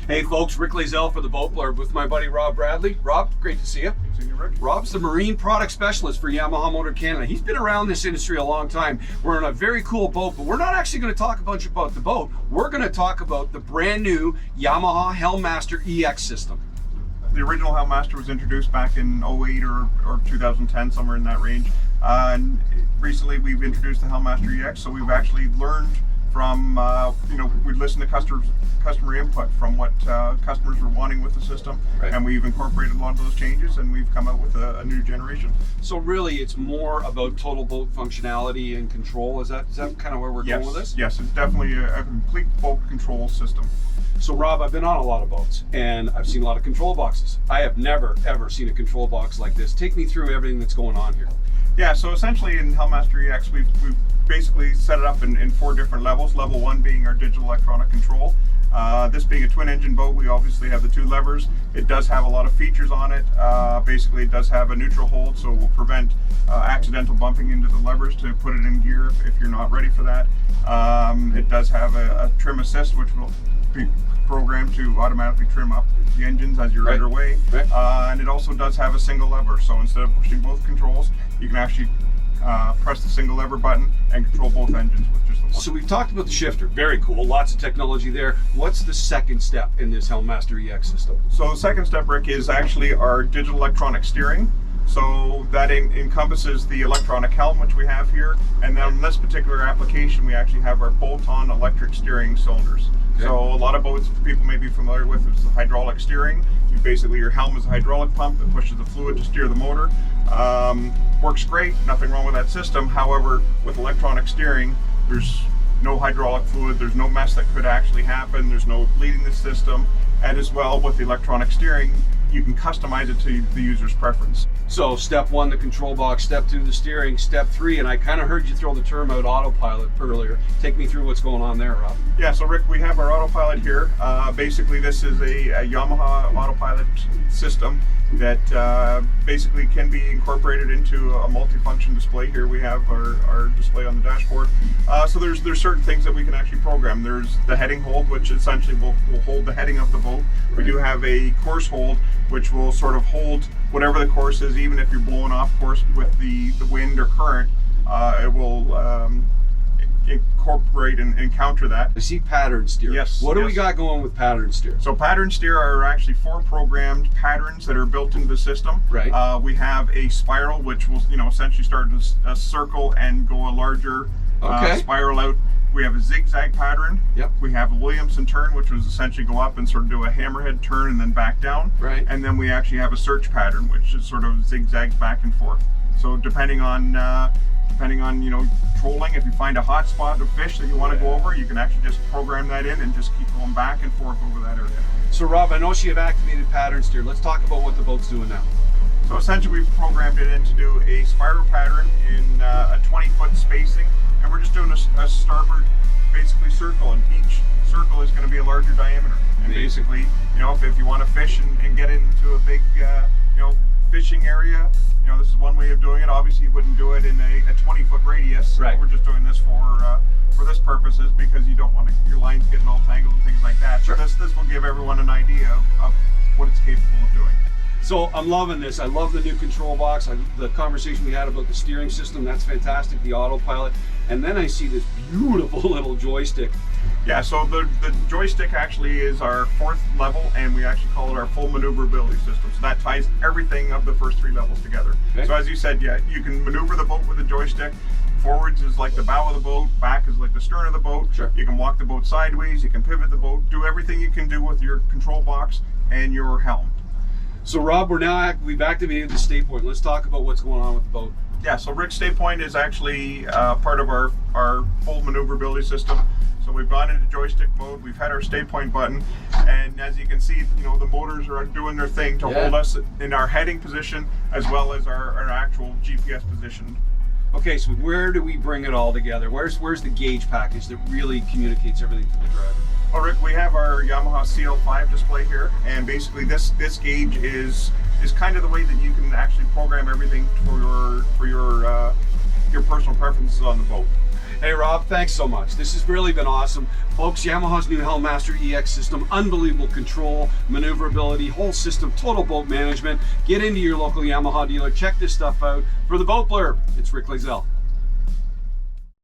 Hey folks, Rick Lazell for the Boat Blurb with my buddy Rob Bradley. Rob, great to see you. Good seeing you, Rick. Rob's the marine product specialist for Yamaha Motor Canada. He's been around this industry a long time. We're on a very cool boat, but we're not actually going to talk a bunch about the boat. We're going to talk about the brand new Yamaha Helm Master EX system. The original Helm Master was introduced back in 08 or 2010, somewhere in that range. And recently we've introduced the Helm Master EX, so we've actually learned from, we listened to customer input from what customers were wanting with the system, right. And we've incorporated a lot of those changes, and we've come out with a new generation. So really it's more about total boat functionality and control. Is that kind of where we're going with this? Yes, it's definitely a complete boat control system. So Rob, I've been on a lot of boats and I've seen a lot of control boxes. I have never ever seen a control box like this. Take me through everything that's going on here. Yeah, so essentially in Helm Master EX we've basically set it up in 4 different levels. Level 1 being our digital electronic control. This being a twin engine boat, we obviously have the 2 levers. It does have a lot of features on it. Basically it does have a neutral hold, so it will prevent accidental bumping into the levers to put it in gear if you're not ready for that. It does have a trim assist, which will be programmed to automatically trim up the engines as you're underway. Right. And it also does have a single lever, so instead of pushing both controls, you can actually press the single lever button and control both engines with just the one. So we've talked about the shifter, very cool, lots of technology there. What's the second step in this Helm Master EX system? So the second step, Rick, is actually our digital electronic steering. So that encompasses the electronic helm, which we have here, and then in this particular application we actually have our bolt-on electric steering cylinders. Okay. So a lot of boats people may be familiar with is the hydraulic steering. Your helm is a hydraulic pump that pushes the fluid to steer the motor. Works great, nothing wrong with that system. However, with electronic steering, there's no hydraulic fluid, there's no mess that could actually happen, there's no bleeding the system, and as well with the electronic steering, you can customize it to the user's preference. So step 1, the control box, step 2, the steering, step 3, and I kind of heard you throw the term out autopilot earlier. Take me through what's going on there, Rob. Yeah, so Rick, we have our autopilot here. Basically this is a Yamaha autopilot system that basically can be incorporated into a multifunction display. Here we have our display on the dashboard. So there's certain things that we can actually program. There's the heading hold, which essentially will hold the heading of the boat. Right. We do have a course hold, which will sort of hold whatever the course is, even if you're blowing off course with the wind or current, it will incorporate and counter that. I see pattern steer. Yes. What do we got going with pattern steer? So pattern steer are actually 4 programmed patterns that are built into the system. Right. We have a spiral, which will essentially start as a circle and go a larger spiral out. We have a zigzag pattern. Yep. We have a Williamson turn, which was essentially go up and sort of do a hammerhead turn and then back down. Right. And then we actually have a search pattern, which is sort of zigzags back and forth. So depending on trolling, if you find a hot spot of fish that you want to go over, you can actually just program that in and just keep going back and forth over that area. So Rob, I know you have activated pattern steer. Let's talk about what the boat's doing now. So essentially we've programmed it in to do a spiral pattern in a 20-foot spacing, and we're just doing a starboard basically circle, and each circle is going to be a larger diameter. And basically, if you want to fish and get into a big fishing area, this is one way of doing it. Obviously you wouldn't do it in a 20-foot radius. Right. We're just doing this for this purposes because you don't want your lines getting all tangled and things like that. Sure. So this will give everyone an idea of what it's capable of doing. So I'm loving this. I love the new control box. The conversation we had about the steering system, that's fantastic, the autopilot. And then I see this beautiful little joystick. Yeah, so the joystick actually is our 4th level, and we actually call it our full maneuverability system. So that ties everything of the first 3 levels together. Okay. So as you said, yeah, you can maneuver the boat with the joystick. Forwards is like the bow of the boat, back is like the stern of the boat. Sure. You can walk the boat sideways, you can pivot the boat, do everything you can do with your control box and your helm. So Rob, we've activated the stay point. Let's talk about what's going on with the boat. Yeah, so Rick's stay point is actually part of our full maneuverability system. So we've gone into joystick mode, we've had our stay point button, and as you can see, the motors are doing their thing to hold us in our heading position as well as our actual GPS position. Okay, so where do we bring it all together? Where's the gauge package that really communicates everything to the driver? Well, Rick, we have our Yamaha CL5 display here, and basically this gauge is kind of the way that you can actually program everything for your personal preferences on the boat. Hey Rob, thanks so much. This has really been awesome. Folks, Yamaha's new Helm Master EX system, unbelievable control, maneuverability, whole system, total boat management. Get into your local Yamaha dealer, check this stuff out. For the Boat Blurb, it's Rick Lazell.